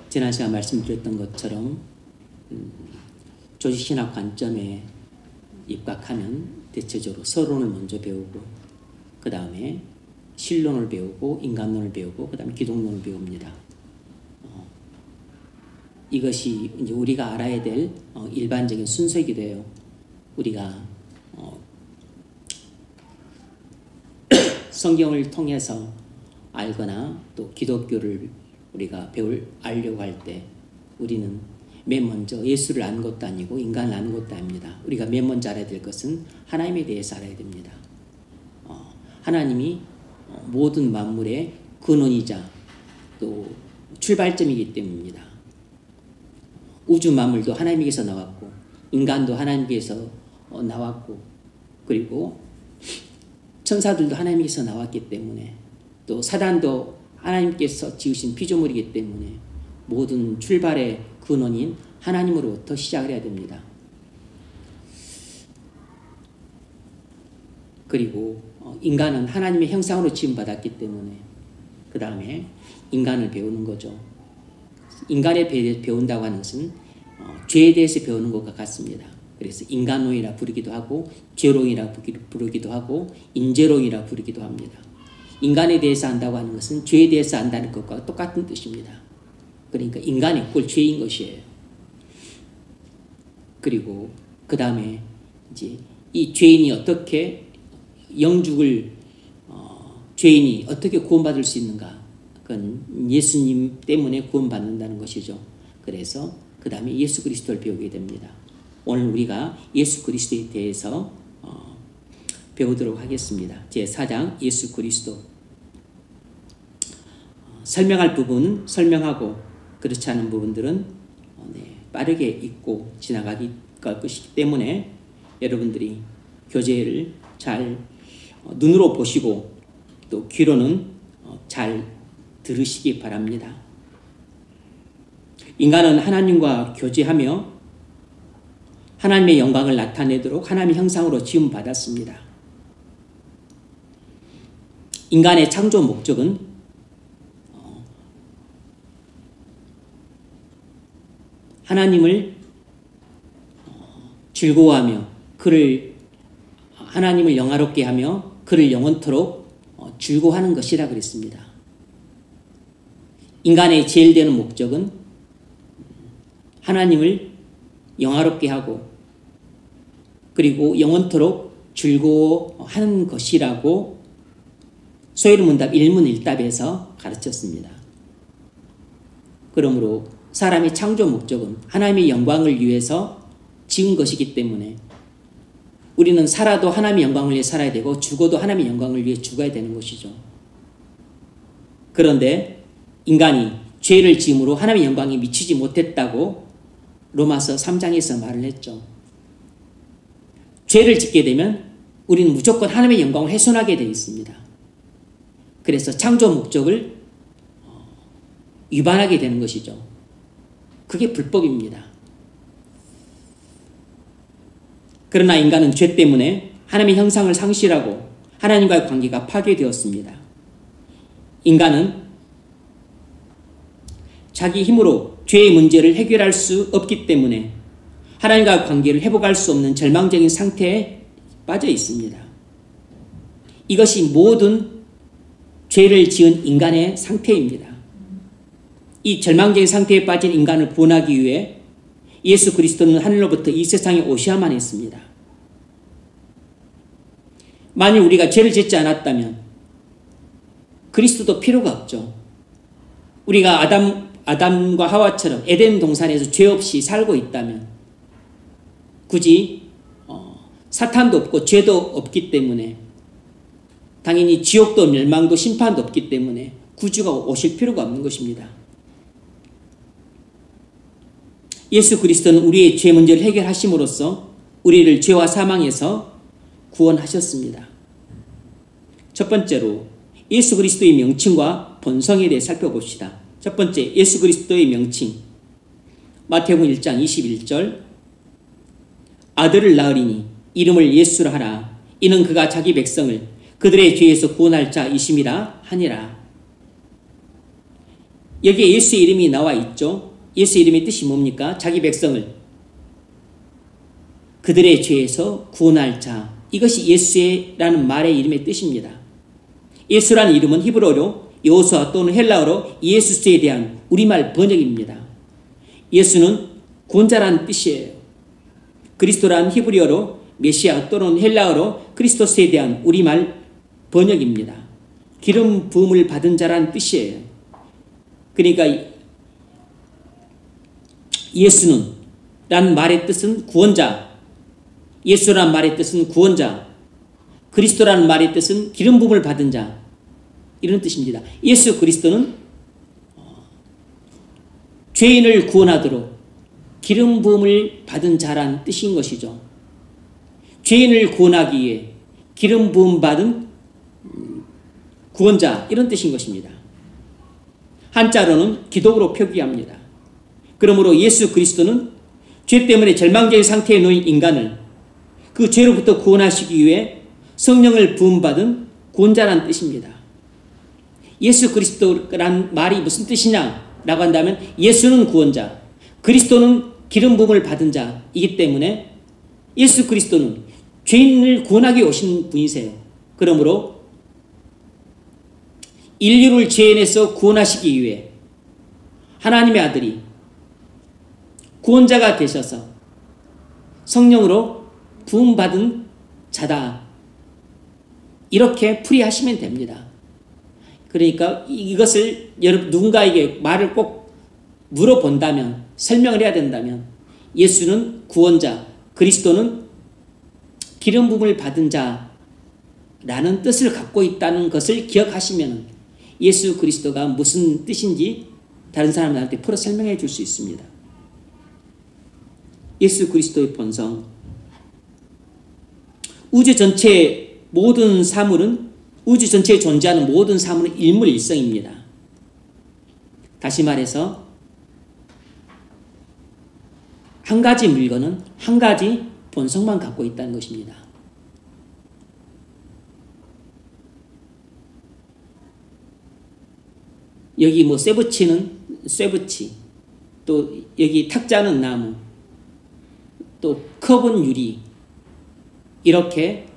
지난 시간 말씀드렸던 것처럼 조직신학 관점에 입각하면 대체적으로 서론을 먼저 배우고 그 다음에 신론을 배우고 인간론을 배우고 그 다음에 기독론을 배웁니다. 이것이 이제 우리가 알아야 될 일반적인 순서이기도 해요. 우리가 성경을 통해서 알거나 또 기독교를 우리가 알려고 할 때 우리는 맨 먼저 예수를 아는 것도 아니고 인간을 아는 것도 아닙니다. 우리가 맨 먼저 알아야 될 것은 하나님에 대해서 알아야 됩니다. 하나님이 모든 만물의 근원이자 또 출발점이기 때문입니다. 우주 만물도 하나님께서 나왔고 인간도 하나님께서 나왔고 그리고 천사들도 하나님께서 나왔기 때문에 또 사단도 하나님께서 지으신 피조물이기 때문에 모든 출발의 근원인 하나님으로부터 시작을 해야 됩니다. 그리고 인간은 하나님의 형상으로 지음받았기 때문에 그 다음에 인간을 배우는 거죠. 인간에 대해 배운다고 하는 것은 죄에 대해서 배우는 것과 같습니다. 그래서 인간론이라 부르기도 하고 죄론이라 부르기도 하고 인재론이라 부르기도 합니다. 인간에 대해서 안다고 하는 것은 죄에 대해서 안다는 것과 똑같은 뜻입니다. 그러니까 인간이 꼴 죄인 것이에요. 그리고 그 다음에 이제 이 죄인이 어떻게 죄인이 어떻게 구원받을 수 있는가? 그건 예수님 때문에 구원받는다는 것이죠. 그래서 그 다음에 예수 그리스도를 배우게 됩니다. 오늘 우리가 예수 그리스도에 대해서 배우도록 하겠습니다. 제4장 예수 그리스도. 설명할 부분은 설명하고 그렇지 않은 부분들은 빠르게 읽고 지나갈 것이기 때문에 여러분들이 교재를 잘 눈으로 보시고 또 귀로는 잘 들으시기 바랍니다. 인간은 하나님과 교제하며 하나님의 영광을 나타내도록 하나님의 형상으로 지음받았습니다. 인간의 창조 목적은 하나님을 즐거워하며 하나님을 영화롭게 하며 그를 영원토록 즐거워하는 것이라 그랬습니다. 인간의 제일 되는 목적은 하나님을 영화롭게 하고 그리고 영원토록 즐거워하는 것이라고 소요문답 일문일답에서 가르쳤습니다. 그러므로 사람의 창조 목적은 하나님의 영광을 위해서 지은 것이기 때문에 우리는 살아도 하나님의 영광을 위해 살아야 되고 죽어도 하나님의 영광을 위해 죽어야 되는 것이죠. 그런데 인간이 죄를 지음으로 하나님의 영광에 미치지 못했다고 로마서 3장에서 말을 했죠. 죄를 짓게 되면 우리는 무조건 하나님의 영광을 훼손하게 되어 있습니다. 그래서 창조 목적을 위반하게 되는 것이죠. 그게 불법입니다. 그러나 인간은 죄 때문에 하나님의 형상을 상실하고 하나님과의 관계가 파괴되었습니다. 인간은 자기 힘으로 죄의 문제를 해결할 수 없기 때문에 하나님과의 관계를 회복할 수 없는 절망적인 상태에 빠져 있습니다. 이것이 모든 죄를 지은 인간의 상태입니다. 이 절망적인 상태에 빠진 인간을 구원하기 위해 예수 그리스도는 하늘로부터 이 세상에 오셔야만 했습니다. 만일 우리가 죄를 짓지 않았다면 그리스도도 필요가 없죠. 우리가 아담과 하와처럼 에덴 동산에서 죄 없이 살고 있다면 굳이 사탄도 없고 죄도 없기 때문에 당연히 지옥도 멸망도 심판도 없기 때문에 구주가 오실 필요가 없는 것입니다. 예수 그리스도는 우리의 죄 문제를 해결하심으로써 우리를 죄와 사망에서 구원하셨습니다. 첫 번째로 예수 그리스도의 명칭과 본성에 대해 살펴봅시다. 첫 번째, 예수 그리스도의 명칭. 마태복음 1장 21절 아들을 낳으리니 이름을 예수라 하라. 이는 그가 자기 백성을 그들의 죄에서 구원할 자이심이라 하니라. 여기에 예수의 이름이 나와 있죠. 예수의 이름의 뜻이 뭡니까? 자기 백성을 그들의 죄에서 구원할 자. 이것이 예수라는 말의 이름의 뜻입니다. 예수라는 이름은 히브리어로 여호수아 또는 헬라어로 예수스에 대한 우리말 번역입니다. 예수는 구원자라는 뜻이에요. 그리스도라는 히브리어로 메시아 또는 헬라어로 크리스토스에 대한 우리말 번역입니다. 기름 부음을 받은 자라는 뜻이에요. 그러니까 예수는 라는 말의 뜻은 구원자, 예수라는 말의 뜻은 구원자, 그리스도라는 말의 뜻은 기름 부음을 받은 자, 이런 뜻입니다. 예수 그리스도는 죄인을 구원하도록 기름 부음을 받은 자라는 뜻인 것이죠. 죄인을 구원하기 위해 기름 부음 받은 구원자, 이런 뜻인 것입니다. 한자로는 기독으로 표기합니다. 그러므로 예수 그리스도는 죄 때문에 절망적인 상태에 놓인 인간을 그 죄로부터 구원하시기 위해 성령을 부음받은 구원자라는 뜻입니다. 예수 그리스도라는 말이 무슨 뜻이냐라고 한다면 예수는 구원자, 그리스도는 기름 부음을 받은 자이기 때문에 예수 그리스도는 죄인을 구원하기 위해 오신 분이세요. 그러므로 인류를 죄인에서 구원하시기 위해 하나님의 아들이 구원자가 되셔서 성령으로 부음받은 자다. 이렇게 풀이하시면 됩니다. 그러니까 이것을 여러분 누군가에게 말을 꼭 물어본다면, 설명을 해야 된다면 예수는 구원자, 그리스도는 기름 부음을 받은 자라는 뜻을 갖고 있다는 것을 기억하시면 예수 그리스도가 무슨 뜻인지 다른 사람들한테 풀어 설명해 줄 수 있습니다. 예수 그리스도의 본성, 우주 전체의 모든 사물은, 우주 전체에 존재하는 모든 사물은 일물일성입니다. 다시 말해서 한 가지 물건은 한 가지 본성만 갖고 있다는 것입니다. 여기 뭐 쇠붙이는 쇠붙이, 또 여기 탁자는 나무, 또 컵은 유리, 이렇게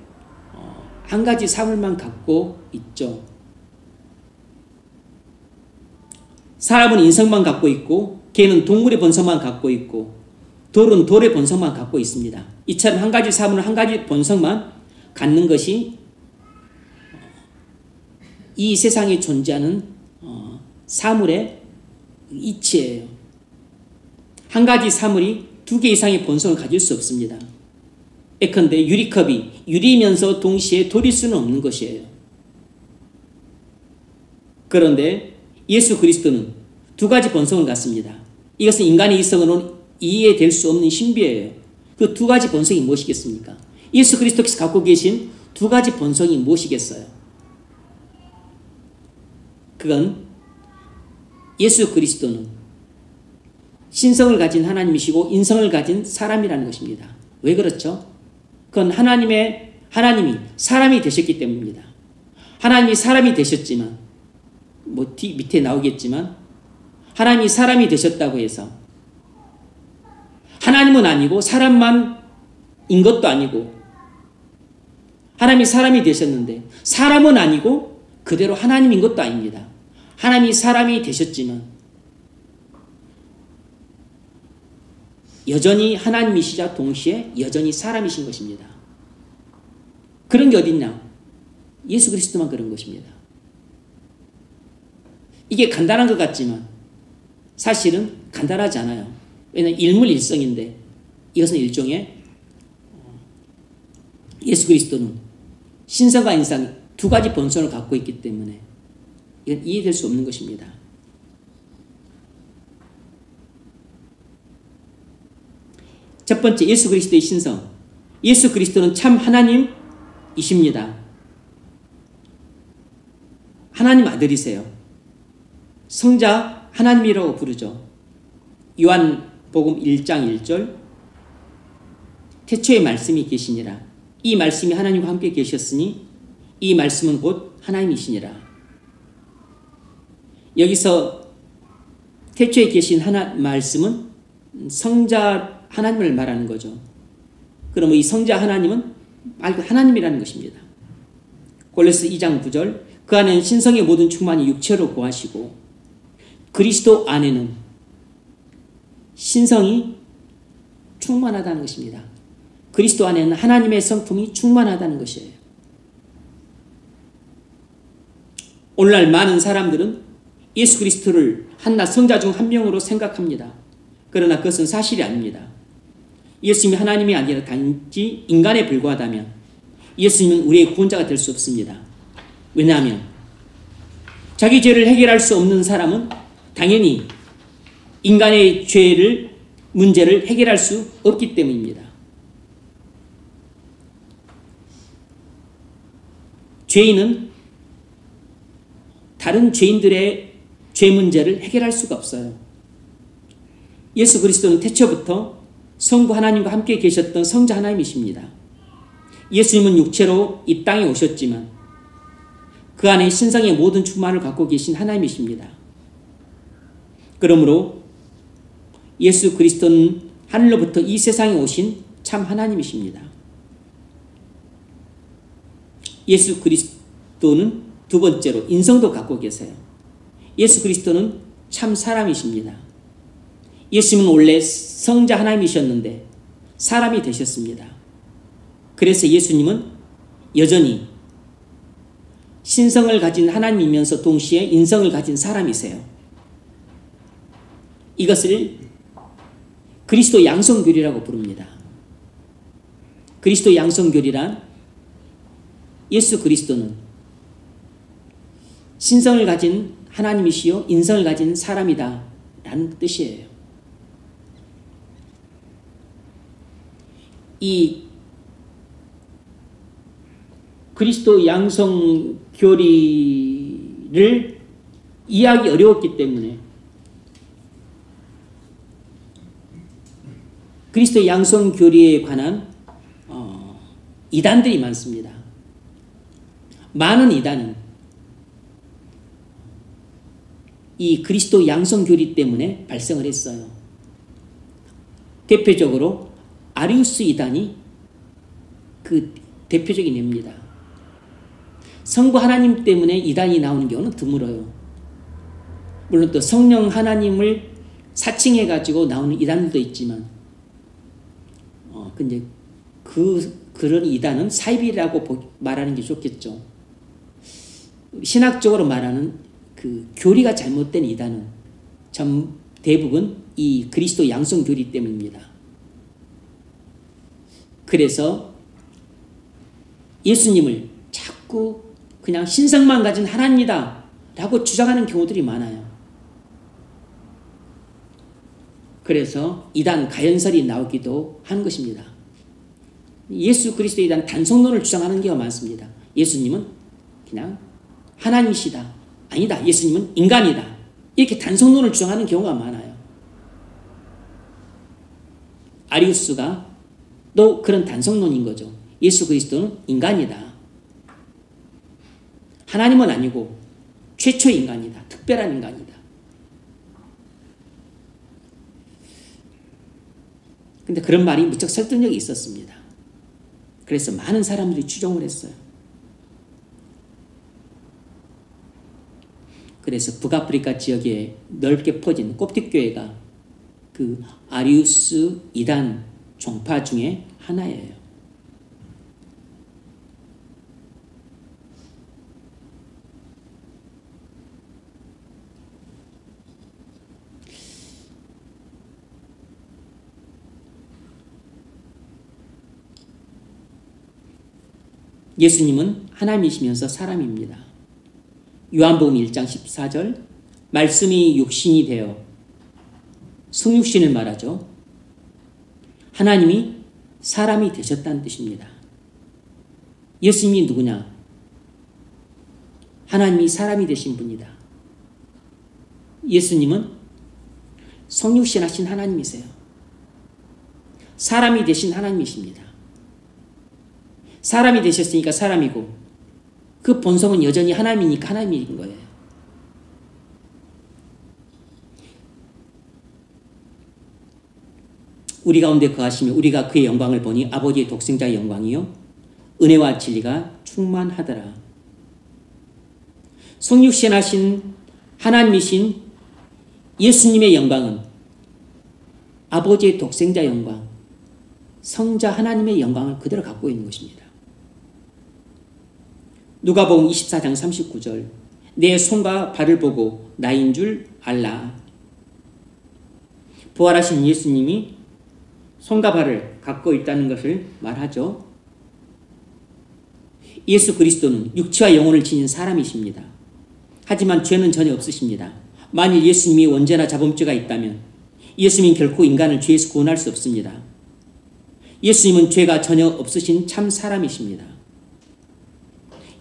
한 가지 사물만 갖고 있죠. 사람은 인성만 갖고 있고, 개는 동물의 본성만 갖고 있고, 돌은 돌의 본성만 갖고 있습니다. 이처럼 한 가지 사물은 한 가지 본성만 갖는 것이 이 세상에 존재하는 사물의 이치예요. 한 가지 사물이 두 개 이상의 본성을 가질 수 없습니다. 예컨대 유리컵이 유리면서 동시에 돌일 수는 없는 것이에요. 그런데 예수 그리스도는 두 가지 본성을 갖습니다. 이것은 인간의 이성으로는 이해될 수 없는 신비예요. 그 두 가지 본성이 무엇이겠습니까? 예수 그리스도께서 갖고 계신 두 가지 본성이 무엇이겠어요? 그건 예수 그리스도는 신성을 가진 하나님이시고 인성을 가진 사람이라는 것입니다. 왜 그렇죠? 그건 하나님이 사람이 되셨기 때문입니다. 하나님이 사람이 되셨지만, 뭐 밑에 나오겠지만, 하나님이 사람이 되셨다고 해서 하나님은 아니고 사람만인 것도 아니고, 하나님이 사람이 되셨는데 사람은 아니고 그대로 하나님인 것도 아닙니다. 하나님이 사람이 되셨지만 여전히 하나님이시자 동시에 여전히 사람이신 것입니다. 그런 게 어딨냐? 예수 그리스도만 그런 것입니다. 이게 간단한 것 같지만 사실은 간단하지 않아요. 왜냐하면 일물일성인데 이것은 일종의 예수 그리스도는 신성과 인성 두 가지 본성을 갖고 있기 때문에 이건 이해될 수 없는 것입니다. 첫 번째, 예수 그리스도의 신성. 예수 그리스도는 참 하나님이십니다. 하나님 아들이세요. 성자 하나님이라고 부르죠. 요한복음 1장 1절, 태초에 말씀이 계시니라. 이 말씀이 하나님과 함께 계셨으니 이 말씀은 곧 하나님이시니라. 여기서 태초에 계신 말씀은 성자 하나님을 말하는 거죠. 그럼 이 성자 하나님은 말고 하나님이라는 것입니다. 골로새 2장 9절 그 안에는 신성의 모든 충만이 육체로 거하시고 그리스도 안에는 신성이 충만하다는 것입니다. 그리스도 안에는 하나님의 성품이 충만하다는 것이에요. 오늘날 많은 사람들은 예수 그리스도를 한낱 성자 중 한 명으로 생각합니다. 그러나 그것은 사실이 아닙니다. 예수님이 하나님이 아니라 단지 인간에 불과하다면 예수님은 우리의 구원자가 될 수 없습니다. 왜냐하면 자기 죄를 해결할 수 없는 사람은 당연히 인간의 문제를 해결할 수 없기 때문입니다. 죄인은 다른 죄인들의 죄 문제를 해결할 수가 없어요. 예수 그리스도는 태초부터 성부 하나님과 함께 계셨던 성자 하나님이십니다. 예수님은 육체로 이 땅에 오셨지만 그 안에 신성의 모든 충만을 갖고 계신 하나님이십니다. 그러므로 예수 그리스도는 하늘로부터 이 세상에 오신 참 하나님이십니다. 예수 그리스도는 두 번째로 인성도 갖고 계세요. 예수 그리스도는 참 사람이십니다. 예수님은 원래 성자 하나님이셨는데 사람이 되셨습니다. 그래서 예수님은 여전히 신성을 가진 하나님이면서 동시에 인성을 가진 사람이세요. 이것을 그리스도 양성교리라고 부릅니다. 그리스도 양성교리란 예수 그리스도는 신성을 가진 하나님이시요 인성을 가진 사람이다 라는 뜻이에요. 이 그리스도 양성교리를 이해하기 어려웠기 때문에 그리스도 양성교리에 관한 이단들이 많습니다. 많은 이단은 이 그리스도 양성교리 때문에 발생을 했어요. 대표적으로 아리우스 이단이 그 대표적인 예입니다. 성부 하나님 때문에 이단이 나오는 경우는 드물어요. 물론 또 성령 하나님을 사칭해가지고 나오는 이단들도 있지만 근데 그런 이단은 사이비라고 말하는 게 좋겠죠. 신학적으로 말하는 그 교리가 잘못된 이단은 대부분 이 그리스도 양성 교리 때문입니다. 그래서 예수님을 자꾸 그냥 신성만 가진 하나님이다 라고 주장하는 경우들이 많아요. 그래서 이단 가연설이 나오기도 하는 것입니다. 예수 그리스도에 대한 단성론을 주장하는 경우가 많습니다. 예수님은 그냥 하나님이시다. 아니다. 예수님은 인간이다. 이렇게 단성론을 주장하는 경우가 많아요. 아리우스가 또 그런 단성론인 거죠. 예수 그리스도는 인간이다. 하나님은 아니고 최초의 인간이다. 특별한 인간이다. 근데 그런 말이 무척 설득력이 있었습니다. 그래서 많은 사람들이 추종을 했어요. 그래서 북아프리카 지역에 넓게 퍼진 콥틱교회가 그 아리우스 이단 종파 중에 하나예요. 예수님은 하나님이시면서 사람입니다. 요한복음 1장 14절 말씀이 육신이 되어 성육신을 말하죠. 하나님이 사람이 되셨다는 뜻입니다. 예수님이 누구냐? 하나님이 사람이 되신 분이다. 예수님은 성육신 하신 하나님이세요. 사람이 되신 하나님이십니다. 사람이 되셨으니까 사람이고 그 본성은 여전히 하나님이니까 하나님인 거예요. 우리 가운데 거하시며 우리가 그의 영광을 보니 아버지의 독생자의 영광이요 은혜와 진리가 충만하더라. 성육신하신 하나님이신 예수님의 영광은 아버지의 독생자 영광, 성자 하나님의 영광을 그대로 갖고 있는 것입니다. 누가복음 24장 39절 내 손과 발을 보고 나인 줄 알라. 부활하신 예수님이 손과 발을 갖고 있다는 것을 말하죠. 예수 그리스도는 육체와 영혼을 지닌 사람이십니다. 하지만 죄는 전혀 없으십니다. 만일 예수님이 원죄나 자범죄가 있다면 예수님은 결코 인간을 죄에서 구원할 수 없습니다. 예수님은 죄가 전혀 없으신 참 사람이십니다.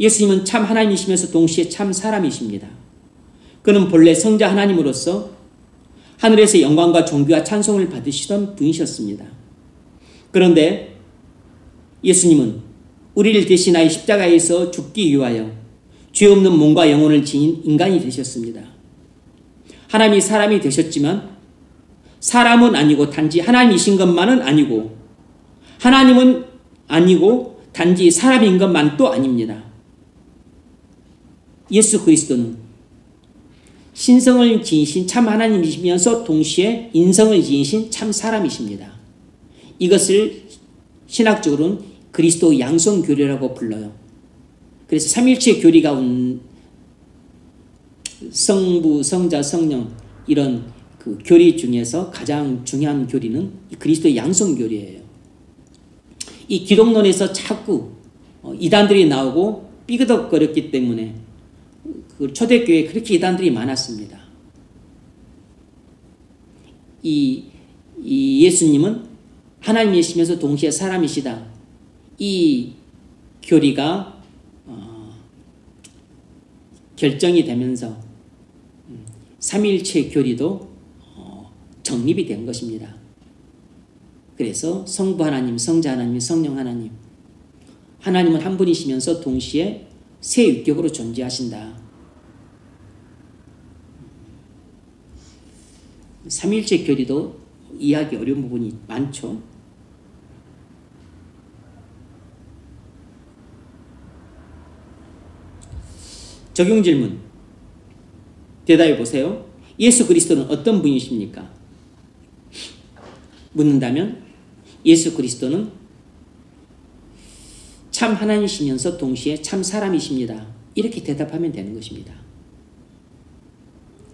예수님은 참 하나님이시면서 동시에 참 사람이십니다. 그는 본래 성자 하나님으로서 하늘에서 영광과 존귀와 찬송을 받으시던 분이셨습니다. 그런데 예수님은 우리를 대신하여 십자가에서 죽기 위하여 죄 없는 몸과 영혼을 지닌 인간이 되셨습니다. 하나님이 사람이 되셨지만 사람은 아니고 단지 하나님이신 것만은 아니고 하나님은 아니고 단지 사람인 것만도 아닙니다. 예수 그리스도는 신성을 지니신 참 하나님이시면서 동시에 인성을 지니신 참 사람이십니다. 이것을 신학적으로는 그리스도 양성교리라고 불러요. 그래서 삼일체 교리가 성부, 성자, 성령 이런 그 교리 중에서 가장 중요한 교리는 그리스도의 양성교리예요. 이 기독론에서 자꾸 이단들이 나오고 삐그덕거렸기 때문에 그 초대교회에 그렇게 이단들이 많았습니다. 이 예수님은 하나님이시면서 동시에 사람이시다. 이 교리가 결정이 되면서 삼위일체 교리도 정립이 된 것입니다. 그래서 성부 하나님, 성자 하나님, 성령 하나님, 하나님은 한 분이시면서 동시에 세 육격으로 존재하신다. 삼위일체 교리도 이해하기 어려운 부분이 많죠. 적용 질문 대답해 보세요. 예수 그리스도는 어떤 분이십니까? 묻는다면 예수 그리스도는 참 하나님이시면서 동시에 참 사람이십니다. 이렇게 대답하면 되는 것입니다.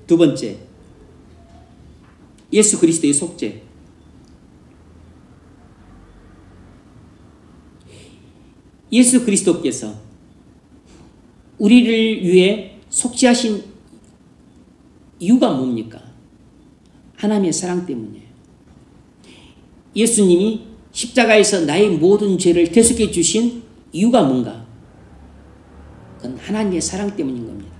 두 번째, 예수 그리스도의 속죄. 예수 그리스도께서 우리를 위해 속죄하신 이유가 뭡니까? 하나님의 사랑 때문이에요. 예수님이 십자가에서 나의 모든 죄를 대속해 주신 이유가 뭔가? 그건 하나님의 사랑 때문인 겁니다.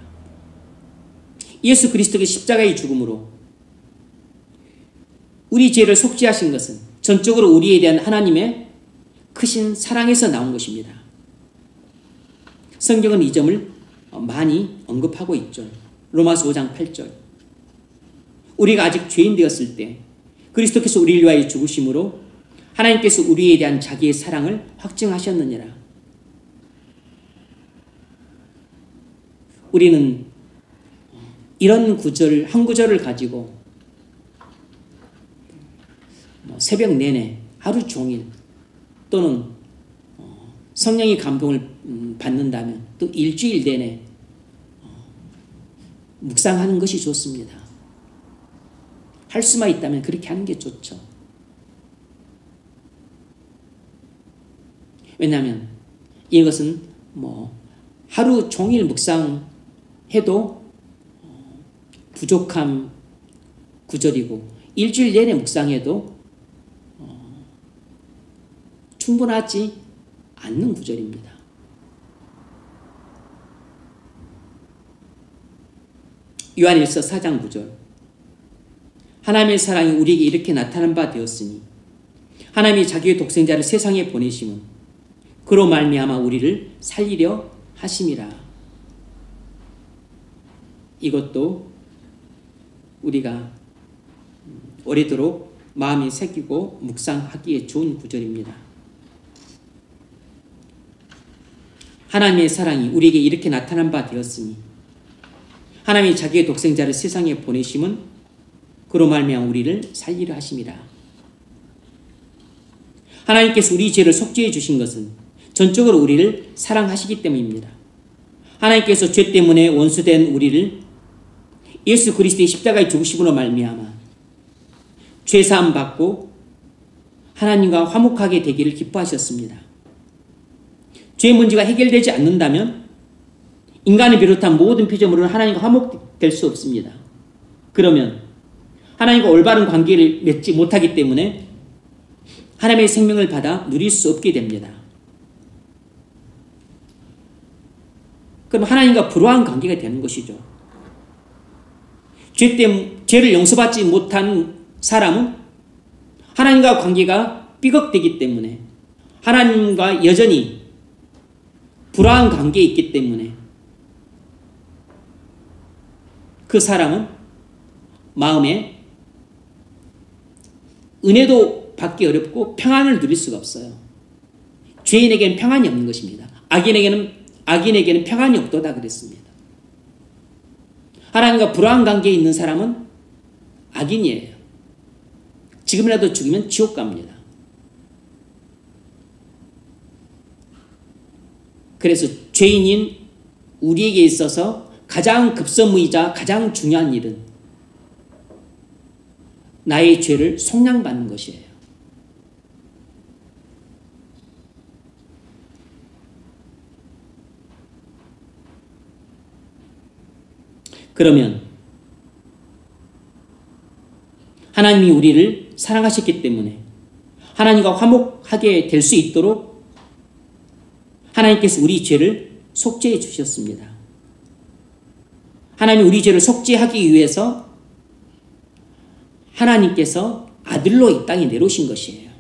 예수 그리스도의 십자가의 죽음으로 우리 죄를 속죄하신 것은 전적으로 우리에 대한 하나님의 크신 사랑에서 나온 것입니다. 성경은 이 점을 많이 언급하고 있죠. 로마서 5장 8절. 우리가 아직 죄인 되었을 때 그리스도께서 우리를 위하여 죽으심으로 하나님께서 우리에 대한 자기의 사랑을 확증하셨느니라. 우리는 이런 구절, 한 구절을 가지고 새벽 내내 하루 종일 또는 성령의 감동을 받는다면 또 일주일 내내 묵상하는 것이 좋습니다. 할 수만 있다면 그렇게 하는 게 좋죠. 왜냐하면 이것은 하루 종일 묵상해도 부족한 구절이고 일주일 내내 묵상해도 충분하지 않는 구절입니다. 요한일서 4장 9절. 하나님의 사랑이 우리에게 이렇게 나타난 바 되었으니 하나님이 자기의 독생자를 세상에 보내심은 그로 말미암아 우리를 살리려 하심이라. 이것도 우리가 오래도록 마음에 새기고 묵상하기에 좋은 구절입니다. 하나님의 사랑이 우리에게 이렇게 나타난 바 되었으니 하나님이 자기의 독생자를 세상에 보내심은 그로 말미암아 우리를 살리려 하심이라. 하나님께서 우리 죄를 속죄해 주신 것은 전적으로 우리를 사랑하시기 때문입니다. 하나님께서 죄 때문에 원수된 우리를 예수 그리스도의 십자가의 죽으심으로 말미암아 죄사함 받고 하나님과 화목하게 되기를 기뻐하셨습니다. 죄의 문제가 해결되지 않는다면 인간을 비롯한 모든 피조물은 하나님과 화목될 수 없습니다. 그러면 하나님과 올바른 관계를 맺지 못하기 때문에 하나님의 생명을 받아 누릴 수 없게 됩니다. 그럼 하나님과 불화한 관계가 되는 것이죠. 죄를 용서받지 못한 사람은 하나님과 관계가 삐걱대기 때문에 하나님과 여전히 불화한 관계에 있기 때문에 그 사람은 마음에 은혜도 받기 어렵고 평안을 누릴 수가 없어요. 죄인에게는 평안이 없는 것입니다. 악인에게는 평안이 없도다 그랬습니다. 하나님과 불화한 관계에 있는 사람은 악인이에요. 지금이라도 죽으면 지옥 갑니다. 그래서 죄인인 우리에게 있어서 가장 급선무이자 가장 중요한 일은 나의 죄를 속량받는 것이에요. 그러면 하나님이 우리를 사랑하셨기 때문에 하나님과 화목하게 될 수 있도록 하나님께서 우리 죄를 속죄해 주셨습니다. 하나님이 우리 죄를 속죄하기 위해서 하나님께서 아들로 이 땅에 내려오신 것이에요.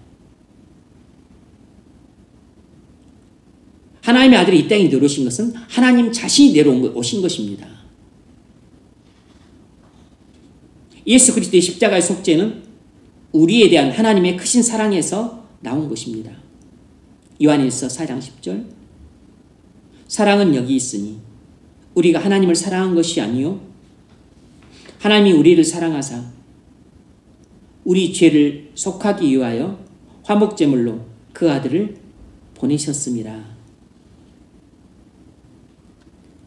하나님의 아들이 이 땅에 내려오신 것은 하나님 자신이 내려오신 것입니다. 예수 그리스도의 십자가의 속죄는 우리에 대한 하나님의 크신 사랑에서 나온 것입니다. 요한일서 4장 10절 사랑은 여기 있으니 우리가 하나님을 사랑한 것이 아니요 하나님이 우리를 사랑하사 우리 죄를 속하기 위하여 화목제물로 그 아들을 보내셨습니다.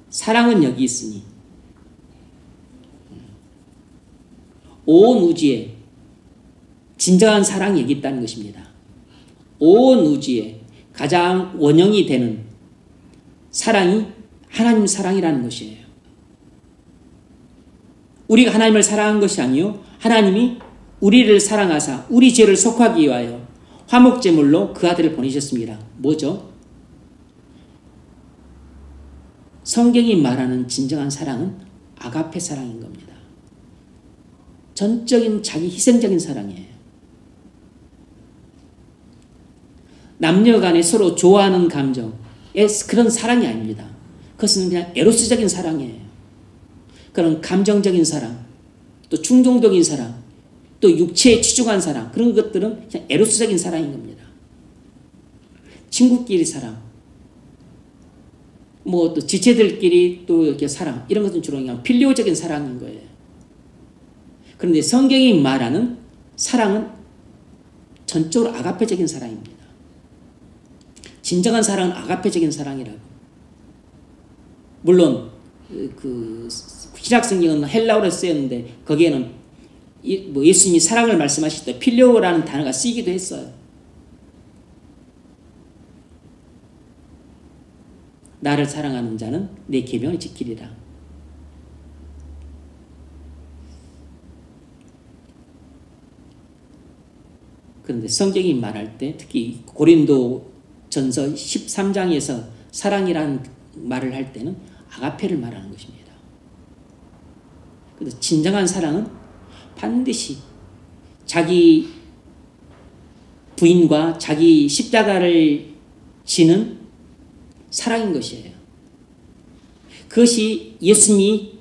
사랑은 여기 있으니 온 우주에 진정한 사랑이 여기 있다는 것입니다. 온 우주에 가장 원형이 되는 사랑이 하나님 사랑이라는 것이에요. 우리가 하나님을 사랑한 것이 아니요 하나님이 우리를 사랑하사 우리 죄를 속하기 위하여 화목제물로 그 아들을 보내셨습니다. 뭐죠? 성경이 말하는 진정한 사랑은 아가페 사랑인 겁니다. 전적인 자기 희생적인 사랑이에요. 남녀 간에 서로 좋아하는 감정 그런 사랑이 아닙니다. 그것은 그냥 에로스적인 사랑이에요. 그런 감정적인 사랑, 또 충동적인 사랑, 또 육체에 치중한 사랑 그런 것들은 그냥 에로스적인 사랑인 겁니다. 친구끼리 사랑, 뭐 또 지체들끼리 또 이렇게 사랑 이런 것은 주로 그냥 필요적인 사랑인 거예요. 그런데 성경이 말하는 사랑은 전적으로 아가페적인 사랑입니다. 진정한 사랑은 아가페적인 사랑이라고. 물론 그 신약 성경은 헬라어로 쓰였는데 거기에는 뭐 예수님이 사랑을 말씀하실 때 필요라는 단어가 쓰이기도 했어요. 나를 사랑하는 자는 내 계명을 지키리라. 그런데 성경이 말할 때 특히 고린도전서 13장에서 사랑이라는 말을 할 때는 아가페를 말하는 것입니다. 그래서 진정한 사랑은 반드시 자기 부인과 자기 십자가를 지는 사랑인 것이에요. 그것이 예수님이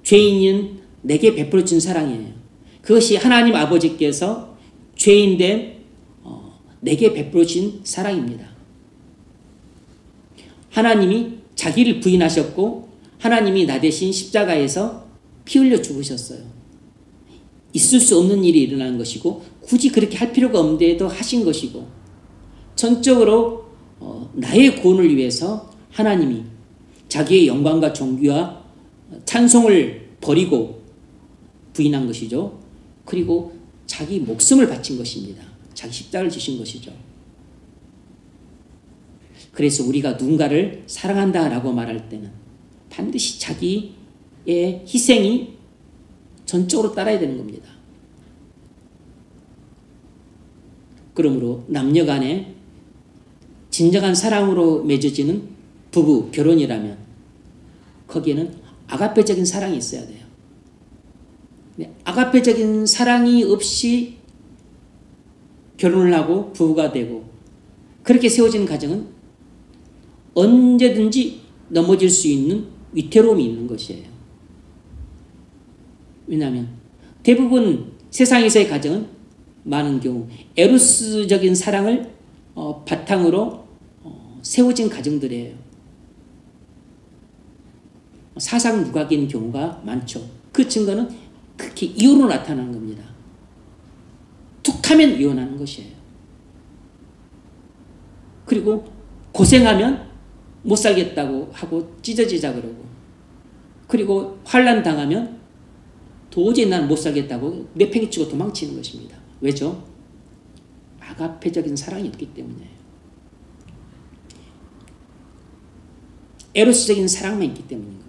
죄인인 내게 베풀어 준 사랑이에요. 그것이 하나님 아버지께서 죄인된 내게 베풀어진 사랑입니다. 하나님이 자기를 부인하셨고 하나님이 나 대신 십자가에서 피 흘려 죽으셨어요. 있을 수 없는 일이 일어나는 것이고 굳이 그렇게 할 필요가 없는데도 하신 것이고 전적으로 나의 구원을 위해서 하나님이 자기의 영광과 존귀와 찬송을 버리고 부인한 것이죠. 그리고 자기 목숨을 바친 것입니다. 자기 십자가를 지신 것이죠. 그래서 우리가 누군가를 사랑한다라고 말할 때는 반드시 자기의 희생이 전적으로 따라야 되는 겁니다. 그러므로 남녀 간에 진정한 사랑으로 맺어지는 부부 결혼이라면 거기에는 아가페적인 사랑이 있어야 돼요. 아가페적인 사랑이 없이 결혼을 하고 부부가 되고 그렇게 세워지는 가정은 언제든지 넘어질 수 있는 위태로움이 있는 것이에요. 왜냐하면 대부분 세상에서의 가정은 많은 경우 에로스적인 사랑을 바탕으로 세워진 가정들이에요. 사상 누각인 경우가 많죠. 그 증거는 특히 이혼으로 나타나는 겁니다. 툭하면 이혼하는 것이에요. 그리고 고생하면 못 살겠다고 하고 찢어지자 그러고 그리고 환난 당하면 도저히 난 못 살겠다고 내팽개치고 도망치는 것입니다. 왜죠? 아가페적인 사랑이 없기 때문이에요. 에로스적인 사랑만 있기 때문인 겁니다.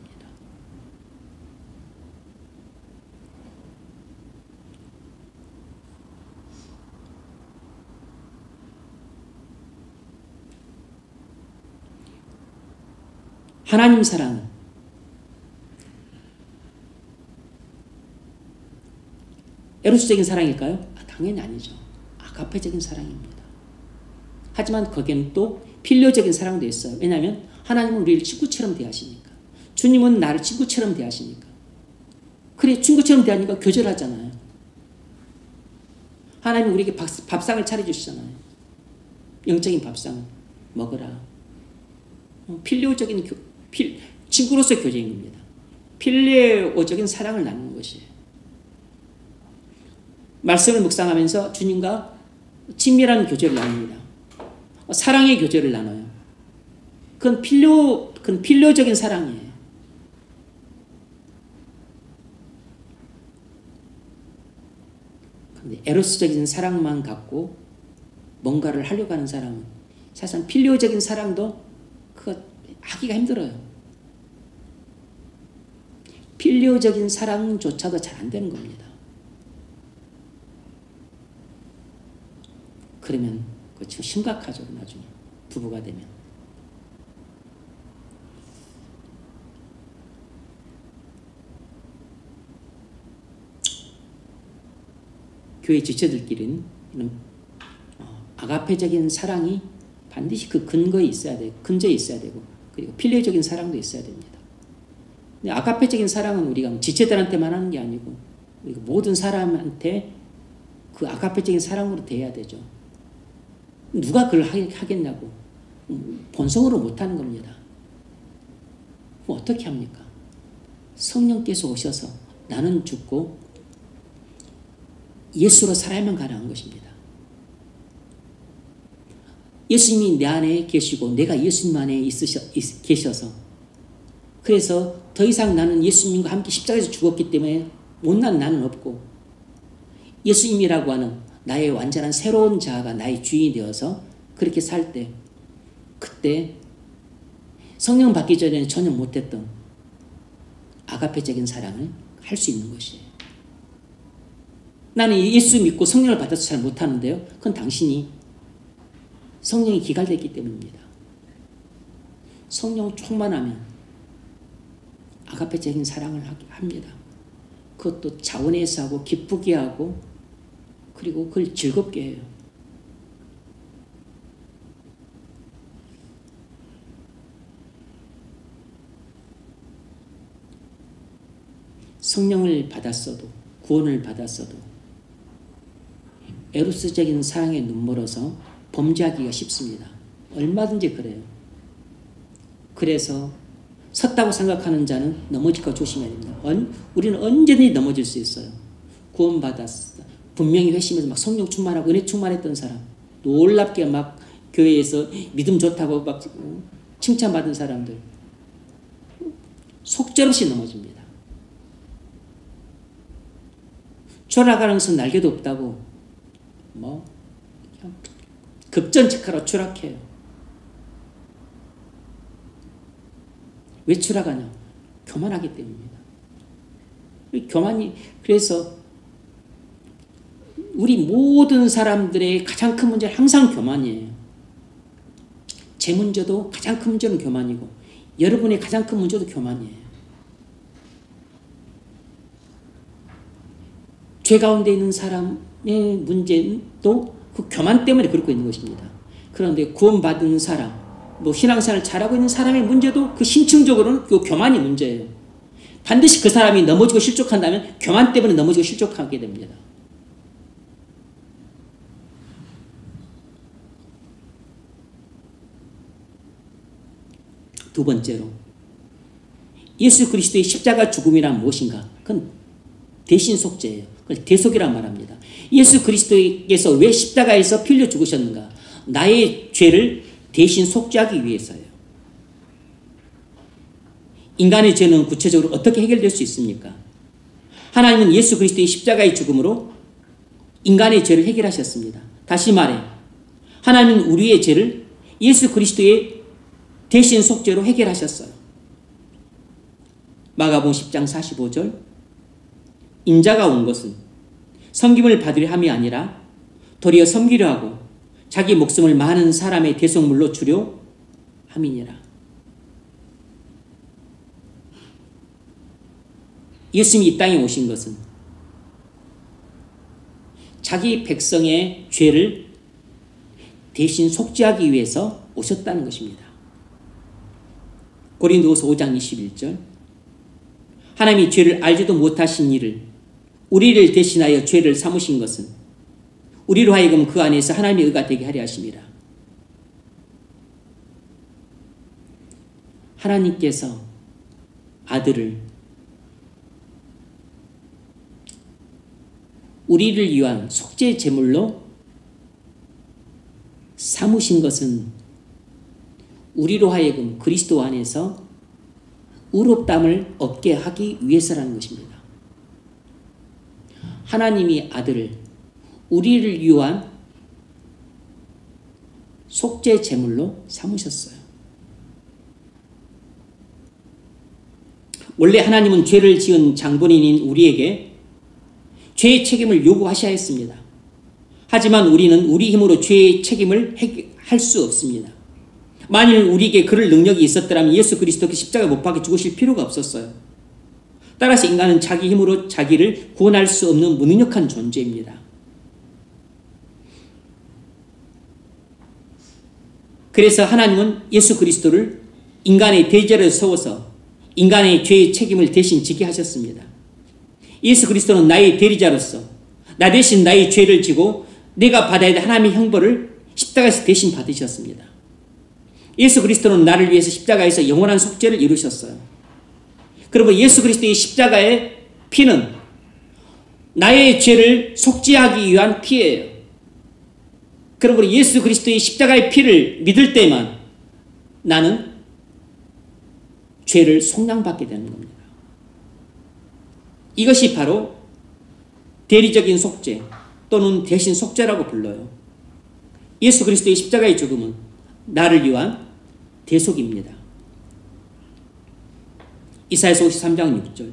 하나님 사랑은 에로스적인 사랑일까요? 당연히 아니죠. 아가페적인 사랑입니다. 하지만 거기에는 또 필요적인 사랑도 있어요. 왜냐하면 하나님은 우리를 친구처럼 대하시니까. 주님은 나를 친구처럼 대하시니까. 그래 친구처럼 대하니까 교절하잖아요. 하나님은 우리에게 밥상을 차려주시잖아요. 영적인 밥상을 먹으라. 필요적인 친구로서 교제인 겁니다. 필레오적인 사랑을 나누는 것이에요. 말씀을 묵상하면서 주님과 친밀한 교제를 나눕니다. 사랑의 교제를 나눠요. 그건 필요적인 사랑이에요. 근데 에로스적인 사랑만 갖고 뭔가를 하려고 하는 사람은 사실상 필요적인 사랑도 그거 하기가 힘들어요. 필요적인 사랑조차도 잘 안 되는 겁니다. 그러면 그거 심각하죠. 나중에 부부가 되면. 교회 지체들끼리는 이런 아가페적인 사랑이 반드시 그 근거에 있어야 되고 근저에 있어야 되고 그리고 필요적인 사랑도 있어야 됩니다. 근데 아가페적인 사랑은 우리가 지체들한테만 하는 게 아니고 모든 사람한테 그 아가페적인 사랑으로 대해야 되죠. 누가 그걸 하겠냐고. 본성으로 못하는 겁니다. 그럼 어떻게 합니까? 성령께서 오셔서 나는 죽고 예수로 살아야만 가능한 것입니다. 예수님이 내 안에 계시고 내가 예수님 안에 계셔서 그래서 더 이상 나는 예수님과 함께 십자가에서 죽었기 때문에 못난 나는 없고 예수님이라고 하는 나의 완전한 새로운 자아가 나의 주인이 되어서 그렇게 살 때 그때 성령 받기 전에는 전혀 못했던 아가페적인 사랑을 할 수 있는 것이에요. 나는 예수 믿고 성령을 받아서 잘 못하는데요. 그건 당신이 성령이 기갈됐기 때문입니다. 성령 충만하면 아가페적인 사랑을 합니다. 그것도 자원해서 하고 기쁘게 하고 그리고 그걸 즐겁게 해요. 성령을 받았어도 구원을 받았어도 에로스적인 사랑에 눈멀어서 범죄하기가 쉽습니다. 얼마든지 그래요. 그래서 섰다고 생각하는 자는 넘어질까 조심해야 됩니다. 우리는 언제든지 넘어질 수 있어요. 구원받았어. 분명히 회심해서 막 성령 충만하고 은혜 충만했던 사람, 놀랍게 막 교회에서 믿음 좋다고 막 칭찬받은 사람들 속절없이 넘어집니다. 추락하면서 날개도 없다고 뭐 급전직하로 추락해요. 왜 추락하냐? 교만하기 때문입니다. 교만이 그래서 우리 모든 사람들의 가장 큰 문제는 항상 교만이에요. 제 문제도 가장 큰 문제는 교만이고 여러분의 가장 큰 문제도 교만이에요. 죄 가운데 있는 사람의 문제도 그 교만 때문에 그렇고 있는 것입니다. 그런데 구원받은 사람, 뭐 신앙생활을 잘하고 있는 사람의 문제도 그 심층적으로는 그 교만이 문제예요. 반드시 그 사람이 넘어지고 실족한다면 교만 때문에 넘어지고 실족하게 됩니다. 두 번째로 예수 그리스도의 십자가 죽음이란 무엇인가? 그건 대신 속죄예요. 그걸 대속이란 말합니다. 예수 그리스도께서 왜 십자가에서 피 흘려 죽으셨는가? 나의 죄를 대신 속죄하기 위해서예요. 인간의 죄는 구체적으로 어떻게 해결될 수 있습니까? 하나님은 예수 그리스도의 십자가의 죽음으로 인간의 죄를 해결하셨습니다. 다시 말해 하나님은 우리의 죄를 예수 그리스도의 대신 속죄로 해결하셨어요. 마가복음 10장 45절 인자가 온 것은 섬김을 받으려 함이 아니라 도리어 섬기려 하고 자기 목숨을 많은 사람의 대속물로 주려 함이니라. 예수님이 이 땅에 오신 것은 자기 백성의 죄를 대신 속죄하기 위해서 오셨다는 것입니다. 고린도후서 5장 21절 하나님이 죄를 알지도 못하신 이를 우리를 대신하여 죄를 삼으신 것은 우리로 하여금 그 안에서 하나님의 의가 되게 하려 하심이라. 하나님께서 아들을 우리를 위한 속죄 제물로 삼으신 것은 우리로 하여금 그리스도 안에서 의롭다함을 얻게 하기 위해서라는 것입니다. 하나님이 아들을 우리를 위한 속죄 제물로 삼으셨어요. 원래 하나님은 죄를 지은 장본인인 우리에게 죄의 책임을 요구하셔야 했습니다. 하지만 우리는 우리 힘으로 죄의 책임을 할 수 없습니다. 만일 우리에게 그럴 능력이 있었더라면 예수 그리스도께 십자가에 못 박혀 죽으실 필요가 없었어요. 따라서 인간은 자기 힘으로 자기를 구원할 수 없는 무능력한 존재입니다. 그래서 하나님은 예수 그리스도를 인간의 대제로 세워서 인간의 죄의 책임을 대신 지게 하셨습니다. 예수 그리스도는 나의 대리자로서 나 대신 나의 죄를 지고 내가 받아야 될 하나님의 형벌을 십자가에서 대신 받으셨습니다. 예수 그리스도는 나를 위해서 십자가에서 영원한 속죄를 이루셨어요. 그리고 예수 그리스도의 십자가의 피는 나의 죄를 속죄하기 위한 피예요. 그러므로 예수 그리스도의 십자가의 피를 믿을 때만 나는 죄를 속량받게 되는 겁니다. 이것이 바로 대리적인 속죄 또는 대신 속죄라고 불러요. 예수 그리스도의 십자가의 죽음은 나를 위한 대속입니다. 이사야서 53장 6절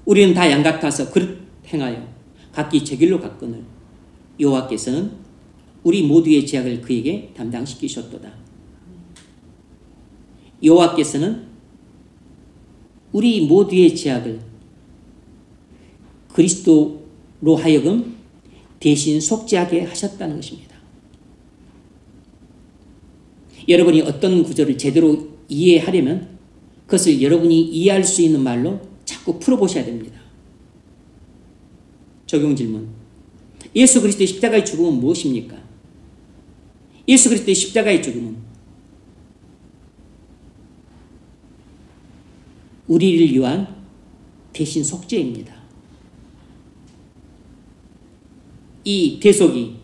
우리는 다 양 같아서 그릇 행하여 각기 제 길로 갔거늘 여호와께서는 우리 모두의 죄악을 그에게 담당시키셨도다. 여호와께서는 우리 모두의 죄악을 그리스도로 하여금 대신 속죄하게 하셨다는 것입니다. 여러분이 어떤 구절을 제대로 이해하려면 그것을 여러분이 이해할 수 있는 말로 자꾸 풀어보셔야 됩니다. 적용 질문. 예수 그리스도의 십자가의 죽음은 무엇입니까? 예수 그리스도의 십자가의 죽음은 우리를 위한 대신 속죄입니다. 이 대속이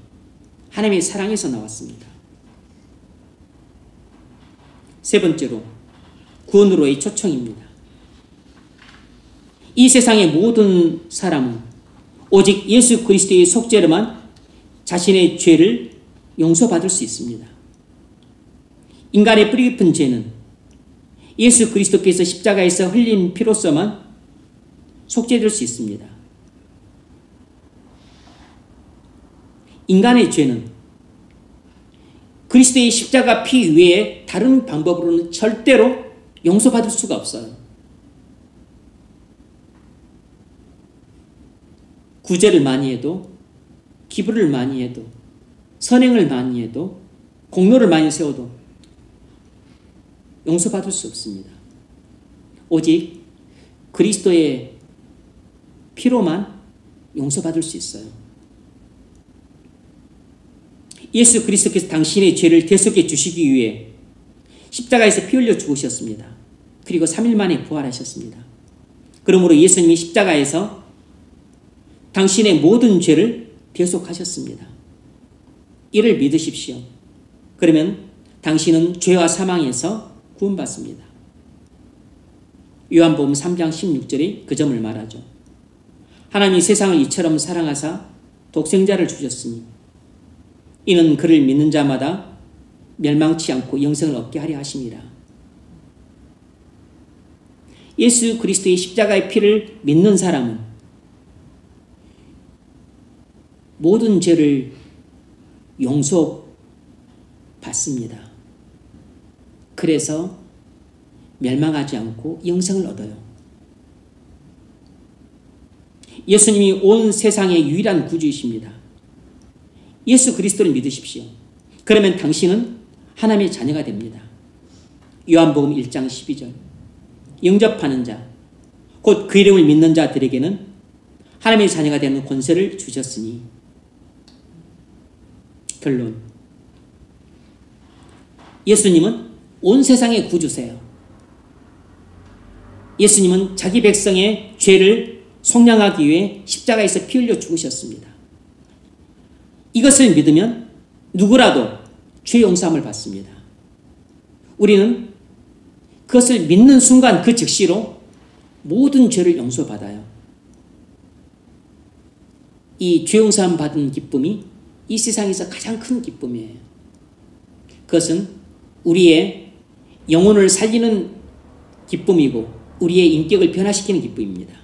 하나님의 사랑에서 나왔습니다. 세 번째로 구원으로의 초청입니다. 이 세상의 모든 사람은 오직 예수 그리스도의 속죄로만 자신의 죄를 용서받을 수 있습니다. 인간의 뿌리 깊은 죄는 예수 그리스도께서 십자가에서 흘린 피로서만 속죄될 수 있습니다. 인간의 죄는 그리스도의 십자가 피 외에 다른 방법으로는 절대로 용서받을 수가 없어요. 구제를 많이 해도, 기부를 많이 해도, 선행을 많이 해도, 공로를 많이 세워도 용서받을 수 없습니다. 오직 그리스도의 피로만 용서받을 수 있어요. 예수 그리스도께서 당신의 죄를 대속해 주시기 위해 십자가에서 피 흘려 죽으셨습니다. 그리고 3일 만에 부활하셨습니다. 그러므로 예수님이 십자가에서 당신의 모든 죄를 대속하셨습니다. 이를 믿으십시오. 그러면 당신은 죄와 사망에서 구원받습니다. 요한복음 3장 16절에 그 점을 말하죠. 하나님이 세상을 이처럼 사랑하사 독생자를 주셨으니 이는 그를 믿는 자마다 멸망치 않고 영생을 얻게 하려 하심이라. 예수 그리스도의 십자가의 피를 믿는 사람은 모든 죄를 용서받습니다. 그래서 멸망하지 않고 영생을 얻어요. 예수님이 온 세상의 유일한 구주이십니다. 예수 그리스도를 믿으십시오. 그러면 당신은 하나님의 자녀가 됩니다. 요한복음 1장 12절. 영접하는 자, 곧 그 이름을 믿는 자들에게는 하나님의 자녀가 되는 권세를 주셨으니. 결론. 예수님은 온 세상의 구주세요. 예수님은 자기 백성의 죄를 속량하기 위해 십자가에서 피 흘려 죽으셨습니다. 이것을 믿으면 누구라도 죄 용서함을 받습니다. 우리는 그것을 믿는 순간 그 즉시로 모든 죄를 용서받아요. 이 죄 용서함 받은 기쁨이 이 세상에서 가장 큰 기쁨이에요. 그것은 우리의 영혼을 살리는 기쁨이고 우리의 인격을 변화시키는 기쁨입니다.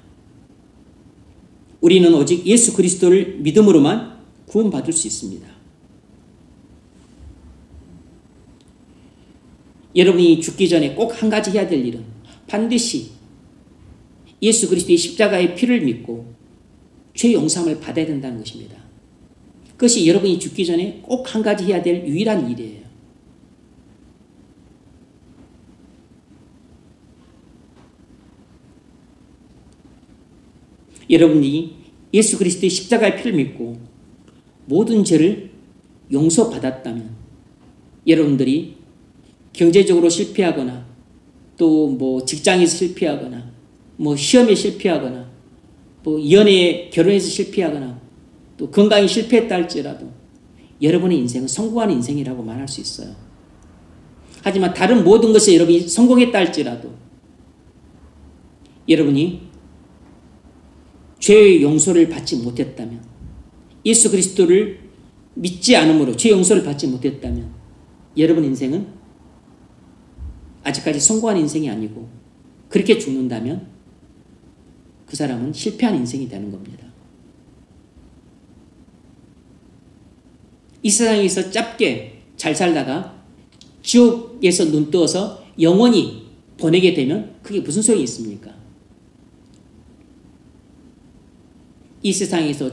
우리는 오직 예수 그리스도를 믿음으로만 구원받을 수 있습니다. 여러분이 죽기 전에 꼭 한 가지 해야 될 일은 반드시 예수 그리스도의 십자가의 피를 믿고 죄 용서함을 받아야 된다는 것입니다. 그것이 여러분이 죽기 전에 꼭 한 가지 해야 될 유일한 일이에요. 여러분이 예수 그리스도의 십자가의 피를 믿고 모든 죄를 용서받았다면 여러분들이 경제적으로 실패하거나 또 뭐 직장에서 실패하거나 뭐 시험에 실패하거나 또 연애에 결혼해서 실패하거나 또 건강에 실패했다 할지라도 여러분의 인생은 성공하는 인생이라고 말할 수 있어요. 하지만 다른 모든 것에 여러분이 성공했다 할지라도 여러분이 죄의 용서를 받지 못했다면 예수 그리스도를 믿지 않음으로 죄 용서를 받지 못했다면 여러분 인생은 아직까지 성공한 인생이 아니고 그렇게 죽는다면 그 사람은 실패한 인생이 되는 겁니다. 이 세상에서 짧게 잘 살다가 지옥에서 눈 뜨어서 영원히 보내게 되면 그게 무슨 소용이 있습니까? 이 세상에서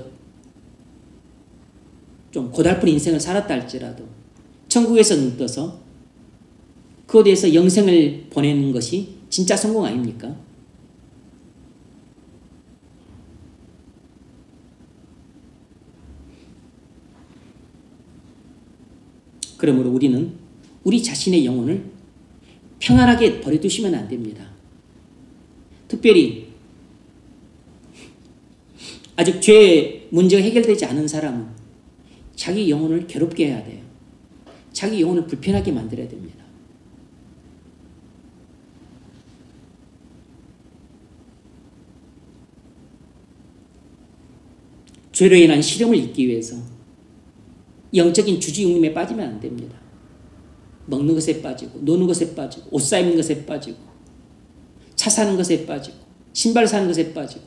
좀 고달픈 인생을 살았다 할지라도 천국에서 눈 떠서 그곳에서 영생을 보내는 것이 진짜 성공 아닙니까? 그러므로 우리는 우리 자신의 영혼을 평안하게 버려두시면 안 됩니다. 특별히 아직 죄의 문제가 해결되지 않은 사람은 자기 영혼을 괴롭게 해야 돼요. 자기 영혼을 불편하게 만들어야 됩니다. 죄로 인한 시름을 잊기 위해서 영적인 주지육림에 빠지면 안 됩니다. 먹는 것에 빠지고 노는 것에 빠지고 옷 사입는 것에 빠지고 차 사는 것에 빠지고 신발 사는 것에 빠지고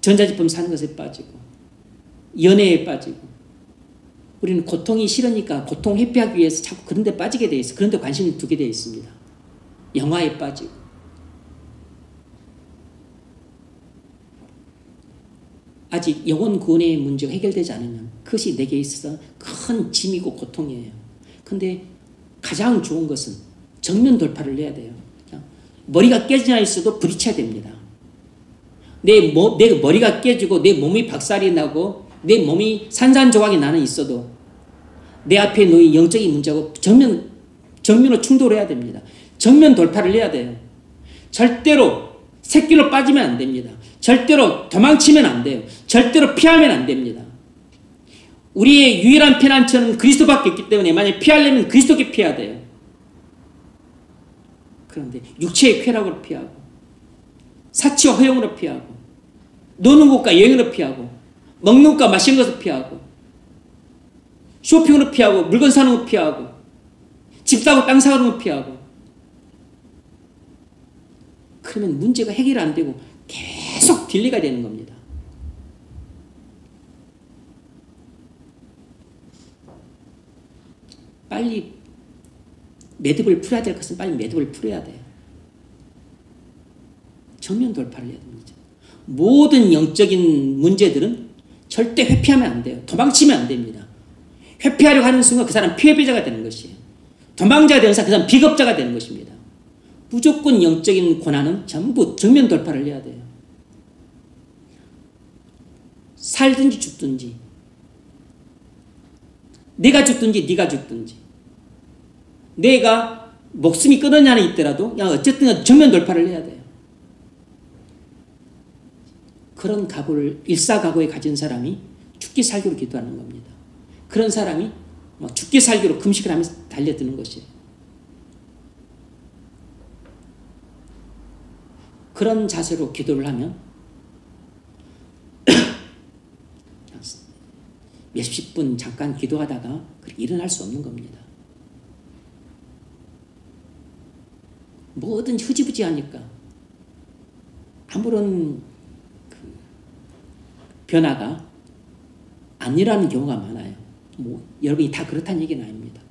전자제품 사는 것에 빠지고 연애에 빠지고 우리는 고통이 싫으니까 고통 회피하기 위해서 자꾸 그런 데 빠지게 돼 있어요. 그런 데 관심을 두게 돼 있습니다. 영화에 빠지고 아직 영혼 구원의 문제가 해결되지 않으면 그것이 내게 있어서 큰 짐이고 고통이에요. 근데 가장 좋은 것은 정면 돌파를 해야 돼요. 머리가 깨지나 있어도 부딪혀야 됩니다. 내 머리가 깨지고 내 몸이 박살이 나고 내 몸이 산산조각이 나는 있어도 내 앞에 놓인 영적인 문제하고 정면으로 충돌해야 됩니다. 정면 돌파를 해야 돼요. 절대로 새길로 빠지면 안 됩니다. 절대로 도망치면 안 돼요. 절대로 피하면 안 됩니다. 우리의 유일한 피난처는 그리스도밖에 없기 때문에 만약에 피하려면 그리스도께 피해야 돼요. 그런데 육체의 쾌락으로 피하고 사치와 허용으로 피하고 노는 것과 여행으로 피하고 먹는 것과 마시는 것을 피하고 쇼핑으로 피하고 물건 사는 것 피하고 집 사고 땅 사는 것 피하고 그러면 문제가 해결 안 되고 계속 딜레이가 되는 겁니다. 빨리 매듭을 풀어야 될 것은 빨리 매듭을 풀어야 돼요. 정면 돌파를 해야 됩니다. 모든 영적인 문제들은 절대 회피하면 안 돼요. 도망치면 안 됩니다. 회피하려고 하는 순간 그 사람 피해자가 되는 것이에요. 도망자가 되는 사람 그 사람 비겁자가 되는 것입니다. 무조건 영적인 고난은 전부 정면 돌파를 해야 돼요. 살든지 죽든지 내가 죽든지 네가 죽든지 내가 목숨이 끊어냐는 있더라도 어쨌든 정면 돌파를 해야 돼요. 그런 각오를 일사각오에 가진 사람이 죽기 살기로 기도하는 겁니다. 그런 사람이 죽기 살기로 금식을 하면서 달려드는 것이에요. 그런 자세로 기도를 하면 몇십 분 잠깐 기도하다가 그렇게 일어날 수 없는 겁니다. 뭐든지 흐지부지하니까 아무런 변화가 안 일어나는 경우가 많아요. 여러분이 다 그렇다는 얘기는 아닙니다.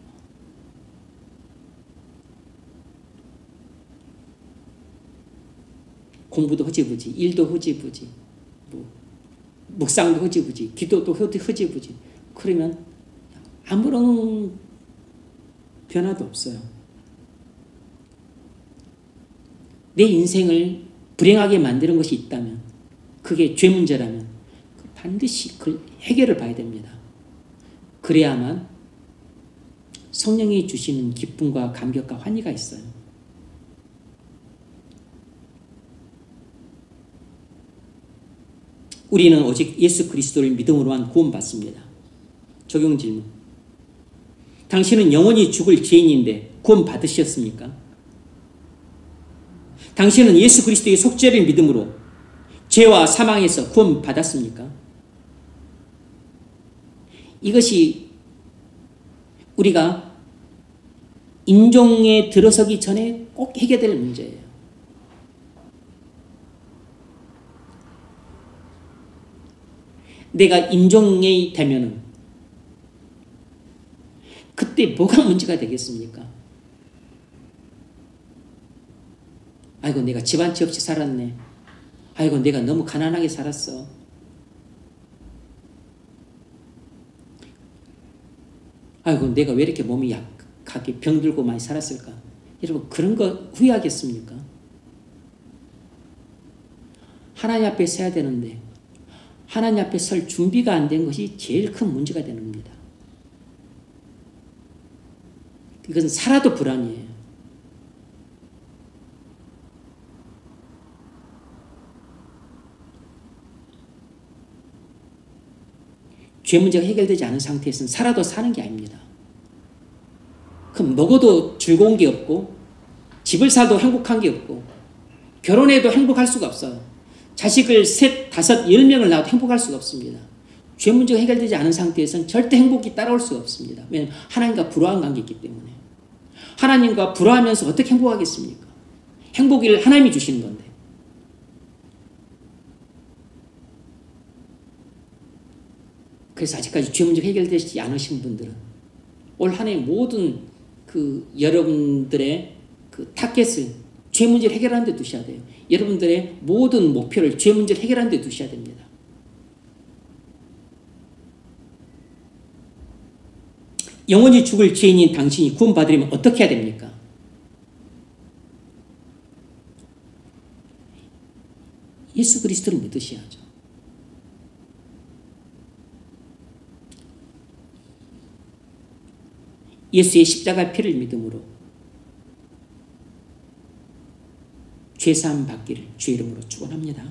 공부도 흐지부지, 일도 흐지부지, 묵상도 흐지부지, 기도도 흐지부지. 그러면 아무런 변화도 없어요. 내 인생을 불행하게 만드는 것이 있다면, 그게 죄 문제라면 반드시 그 해결을 봐야 됩니다. 그래야만 성령이 주시는 기쁨과 감격과 환희가 있어요. 우리는 오직 예수 그리스도를 믿음으로만 구원받습니다. 적용 질문. 당신은 영원히 죽을 죄인인데 구원받으셨습니까? 당신은 예수 그리스도의 속죄를 믿음으로 죄와 사망에서 구원받았습니까? 이것이 우리가 인종에 들어서기 전에 꼭 해결될 문제예요. 내가 인종이 되면은 그때 뭐가 문제가 되겠습니까? 아이고 내가 집 한 채 없이 살았네. 아이고 내가 너무 가난하게 살았어. 아이고 내가 왜 이렇게 몸이 약하게 병들고 많이 살았을까? 여러분 그런 거 후회하겠습니까? 하나님 앞에 서야 되는데 하나님 앞에 설 준비가 안 된 것이 제일 큰 문제가 되는 겁니다. 이것은 살아도 불안이에요. 죄 문제가 해결되지 않은 상태에서는 살아도 사는 게 아닙니다. 그럼 먹어도 즐거운 게 없고 집을 사도 행복한 게 없고 결혼해도 행복할 수가 없어요. 자식을 3, 5, 10명을 낳아도 행복할 수가 없습니다. 죄 문제가 해결되지 않은 상태에서는 절대 행복이 따라올 수가 없습니다. 왜냐하면 하나님과 불화한 관계이기 때문에. 하나님과 불화하면서 어떻게 행복하겠습니까? 행복을 하나님이 주시는 건데. 그래서 아직까지 죄 문제가 해결되지 않으신 분들은 올 한 해 모든 여러분들의 타겟을 죄 문제를 해결하는 데 두셔야 돼요. 여러분들의 모든 목표를 죄 문제를 해결하는 데 두셔야 됩니다. 영원히 죽을 죄인인 당신이 구원받으려면 어떻게 해야 됩니까? 예수 그리스도를 믿으셔야죠. 예수의 십자가 피를 믿음으로 죄사함 받기를 주의 이름으로 축원합니다.